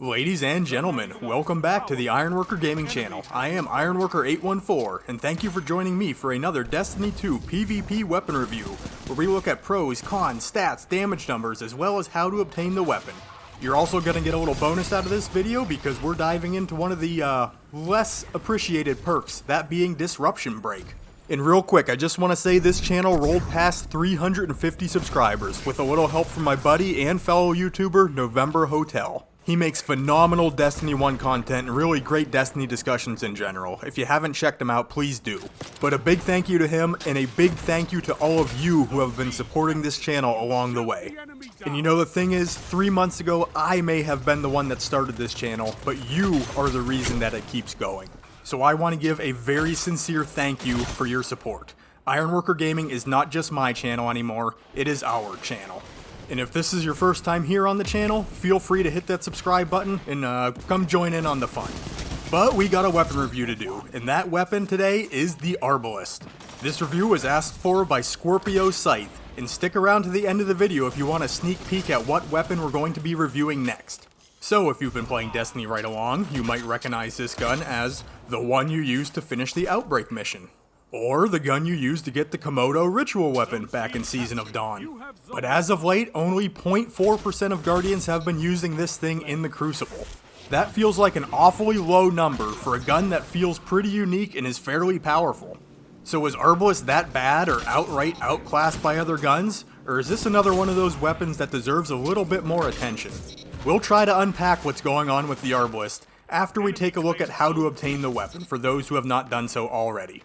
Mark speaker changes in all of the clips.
Speaker 1: Ladies and gentlemen, welcome back to the Ironworker Gaming channel. I am Ironworker814, and thank you for joining me for another Destiny 2 PvP weapon review, where we look at pros, cons, stats, damage numbers, as well as how to obtain the weapon. You're also going to get a little bonus out of this video because we're diving into one of the less appreciated perks, that being Disruption Break. And real quick, I just want to say this channel rolled past 350 subscribers with a little help from my buddy and fellow YouTuber, November Hotel. He makes phenomenal Destiny 1 content and really great Destiny discussions in general. If you haven't checked him out, please do. But a big thank you to him, and a big thank you to all of you who have been supporting this channel along the way. And you know the thing is, 3 months ago, I may have been the one that started this channel, but you are the reason that it keeps going. So I want to give a very sincere thank you for your support. Ironworker Gaming is not just my channel anymore, it is our channel. And if this is your first time here on the channel, feel free to hit that subscribe button and come join in on the fun. But we got a weapon review to do, and that weapon today is the Arbalest. This review was asked for by Scorpio Scythe, and stick around to the end of the video if you want a sneak peek at what weapon we're going to be reviewing next. So if you've been playing Destiny right along, you might recognize this gun as the one you used to finish the Outbreak mission. Or the gun you used to get the Komodo ritual weapon back in Season of Dawn. But as of late, only 0.4% of Guardians have been using this thing in the Crucible. That feels like an awfully low number for a gun that feels pretty unique and is fairly powerful. So is Arbalest that bad or outright outclassed by other guns? Or is this another one of those weapons that deserves a little bit more attention? We'll try to unpack what's going on with the Arbalest after we take a look at how to obtain the weapon for those who have not done so already.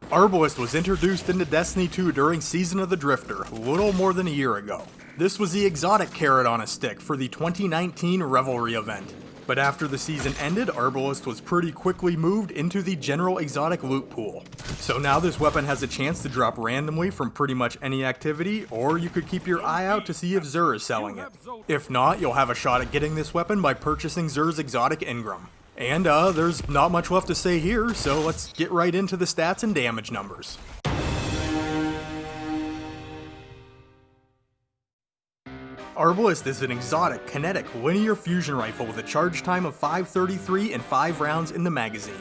Speaker 1: Arbalest was introduced into Destiny 2 during Season of the Drifter, a little more than a year ago. This was the exotic carrot on a stick for the 2019 Revelry event. But after the season ended, Arbalest was pretty quickly moved into the general exotic loot pool. So now this weapon has a chance to drop randomly from pretty much any activity, or you could keep your eye out to see if Xur is selling it. If not, you'll have a shot at getting this weapon by purchasing Xur's exotic Ingram. And there's not much left to say here, so let's get right into the stats and damage numbers. Arbalest is an exotic, kinetic, linear fusion rifle with a charge time of 5:33 and 5 rounds in the magazine.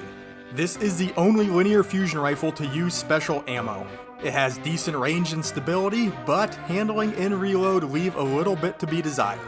Speaker 1: This is the only linear fusion rifle to use special ammo. It has decent range and stability, but handling and reload leave a little bit to be desired.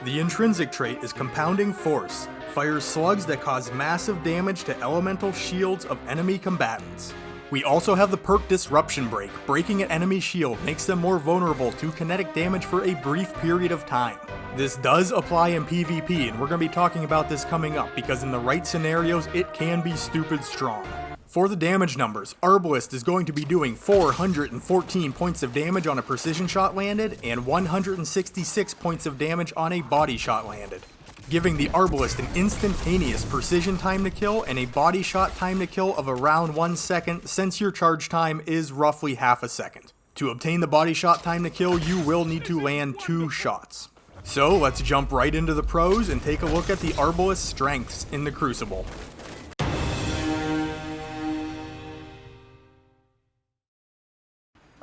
Speaker 1: The intrinsic trait is Compounding Force. Fires slugs that cause massive damage to elemental shields of enemy combatants. We also have the perk Disruption Break. Breaking an enemy shield makes them more vulnerable to kinetic damage for a brief period of time. This does apply in PvP, and we're going to be talking about this coming up because in the right scenarios it can be stupid strong. For the damage numbers, Arbalest is going to be doing 414 points of damage on a precision shot landed and 166 points of damage on a body shot landed, giving the Arbalest an instantaneous precision time to kill and a body shot time to kill of around 1 second, since your charge time is roughly half a second. To obtain the body shot time to kill, you will need to land 2 shots. So let's jump right into the pros and take a look at the Arbalest strengths in the Crucible.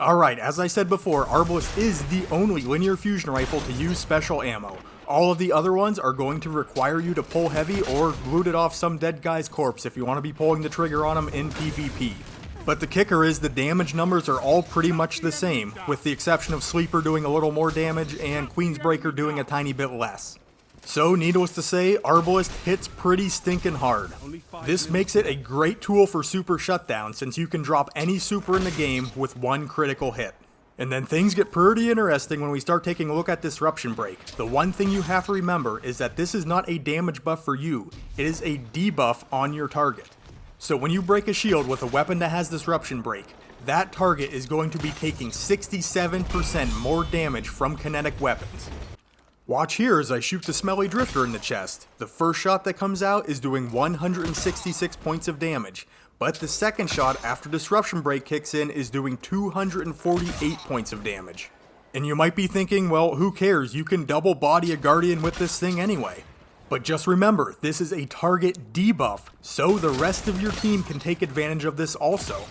Speaker 1: Alright, as I said before, Arbalest is the only linear fusion rifle to use special ammo. All of the other ones are going to require you to pull heavy or loot it off some dead guy's corpse if you want to be pulling the trigger on them in PvP. But the kicker is the damage numbers are all pretty much the same, with the exception of Sleeper doing a little more damage and Queensbreaker doing a tiny bit less. So needless to say, Arbalest hits pretty stinking hard. This makes it a great tool for super shutdown since you can drop any super in the game with 1 critical hit. And then things get pretty interesting when we start taking a look at Disruption Break. The one thing you have to remember is that this is not a damage buff for you, it is a debuff on your target. So when you break a shield with a weapon that has Disruption Break, that target is going to be taking 67% more damage from kinetic weapons. Watch here as I shoot the Smelly Drifter in the chest. The first shot that comes out is doing 166 points of damage, but the second shot after Disruption Break kicks in is doing 248 points of damage. And you might be thinking, well, who cares, you can double body a Guardian with this thing anyway. But just remember, this is a target debuff, so the rest of your team can take advantage of this also.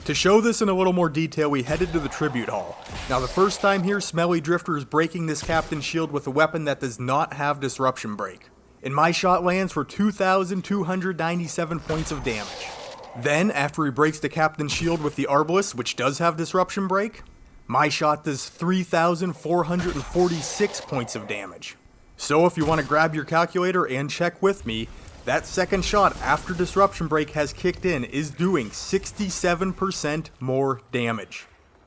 Speaker 1: To show this in a little more detail, we headed to the Tribute Hall. Now the first time here, Smelly Drifter is breaking this Captain's Shield with a weapon that does not have Disruption Break. And my shot lands for 2,297 points of damage. Then, after he breaks the Captain's Shield with the Arbalest, which does have Disruption Break, my shot does 3,446 points of damage. So if you want to grab your calculator and check with me, that second shot after Disruption Break has kicked in is doing 67% more damage.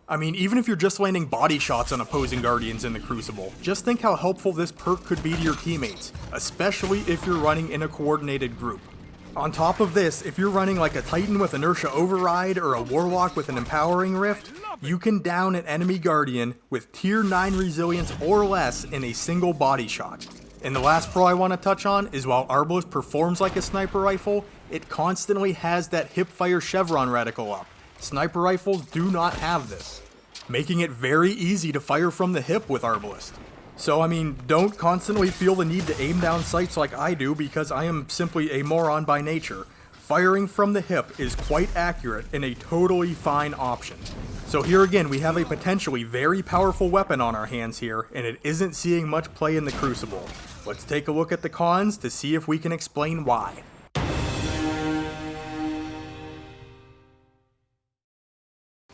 Speaker 1: I mean, even if you're just landing body shots on opposing Guardians in the Crucible, just think how helpful this perk could be to your teammates, especially if you're running in a coordinated group. On top of this, if you're running like a Titan with Inertia Override or a Warlock with an Empowering Rift, you can down an enemy Guardian with tier 9 resilience or less in a single body shot. And the last pro I want to touch on is while Arbalest performs like a sniper rifle, it constantly has that hipfire chevron reticle up. Sniper rifles do not have this, making it very easy to fire from the hip with Arbalest. So I mean, don't constantly feel the need to aim down sights like I do because I am simply a moron by nature. Firing from the hip is quite accurate and a totally fine option. So here again, we have a potentially very powerful weapon on our hands here, and it isn't seeing much play in the Crucible. Let's take a look at the cons to see if we can explain why.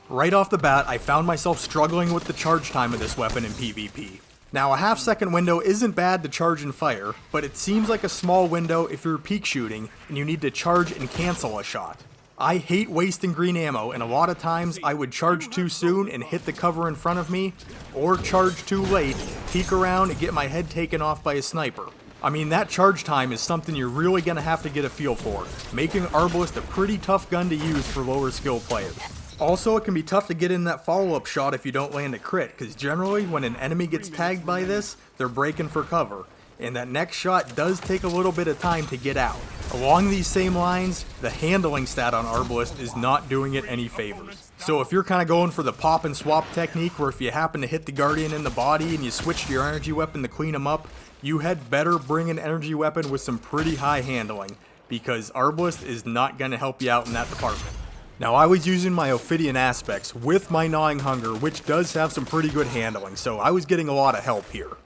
Speaker 1: Right off the bat, I found myself struggling with the charge time of this weapon in PvP. Now, a half-second window isn't bad to charge and fire, but it seems like a small window if you're peek shooting and you need to charge and cancel a shot. I hate wasting green ammo, and a lot of times I would charge too soon and hit the cover in front of me, or charge too late, peek around and get my head taken off by a sniper. I mean, that charge time is something you're really going to have to get a feel for, making Arbalest a pretty tough gun to use for lower skill players. Also, it can be tough to get in that follow-up shot if you don't land a crit, because generally when an enemy gets tagged by this, they're breaking for cover, and that next shot does take a little bit of time to get out. Along these same lines, the handling stat on Arbalest is not doing it any favors. So if you're kind of going for the pop and swap technique where if you happen to hit the Guardian in the body and you switch to your energy weapon to clean him up, you had better bring an energy weapon with some pretty high handling, because Arbalest is not going to help you out in that department. Now, I was using my Ophidian Aspects with my Gnawing Hunger, which does have some pretty good handling, so I was getting a lot of help here.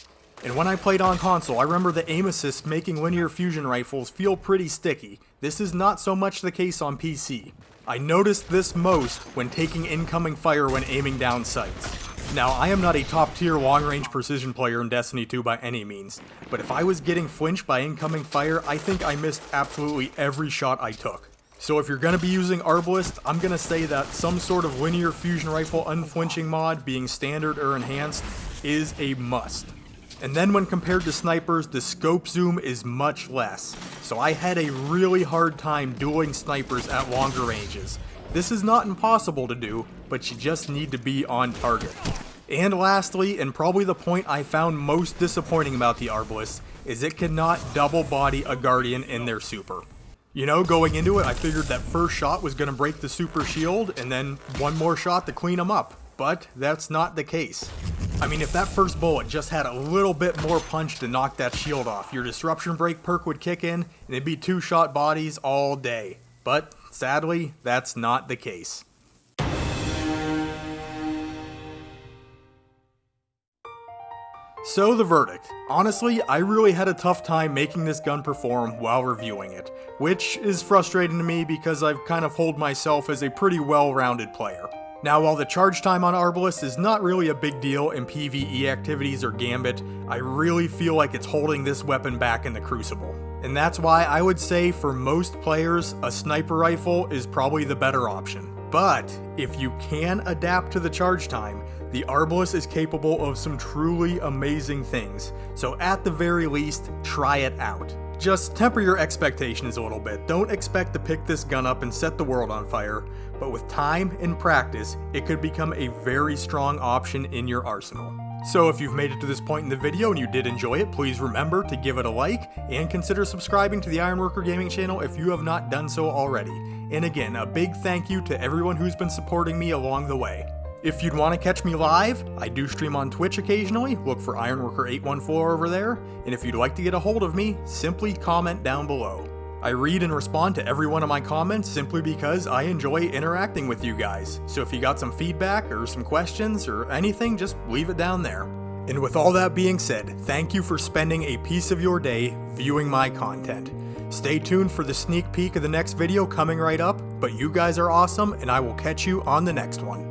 Speaker 1: And when I played on console, I remember the aim assist making linear fusion rifles feel pretty sticky. This is not so much the case on PC. I noticed this most when taking incoming fire when aiming down sights. Now, I am not a top tier long range precision player in Destiny 2 by any means, but if I was getting flinched by incoming fire, I think I missed absolutely every shot I took. So if you're going to be using Arbalest, I'm going to say that some sort of linear fusion rifle unflinching mod, being standard or enhanced, is a must. And then when compared to snipers, the scope zoom is much less, so I had a really hard time dueling snipers at longer ranges. This is not impossible to do, but you just need to be on target. And lastly, and probably the point I found most disappointing about the Arbalest, is it cannot double body a Guardian in their super. You know, going into it, I figured that first shot was going to break the super shield, and then one more shot to clean them up. But that's not the case. I mean, if that first bullet just had a little bit more punch to knock that shield off, your Disruption Break perk would kick in, and it'd be 2-shot bodies all day. But sadly, that's not the case. So the verdict. Honestly, I really had a tough time making this gun perform while reviewing it, which is frustrating to me because I've kind of hold myself as a pretty well-rounded player. Now, while the charge time on Arbalest is not really a big deal in PvE activities or Gambit, I really feel like it's holding this weapon back in the Crucible. And that's why I would say for most players, a sniper rifle is probably the better option. But if you can adapt to the charge time, the Arbalest is capable of some truly amazing things. So at the very least, try it out. Just temper your expectations a little bit. Don't expect to pick this gun up and set the world on fire, but with time and practice, it could become a very strong option in your arsenal. So if you've made it to this point in the video and you did enjoy it, please remember to give it a like and consider subscribing to the Ironworker Gaming channel if you have not done so already. And again, a big thank you to everyone who's been supporting me along the way. If you'd want to catch me live, I do stream on Twitch occasionally, look for Ironworker814 over there, and if you'd like to get a hold of me, simply comment down below. I read and respond to every one of my comments simply because I enjoy interacting with you guys. So if you got some feedback or some questions or anything, just leave it down there. And with all that being said, thank you for spending a piece of your day viewing my content. Stay tuned for the sneak peek of the next video coming right up, but you guys are awesome and I will catch you on the next one.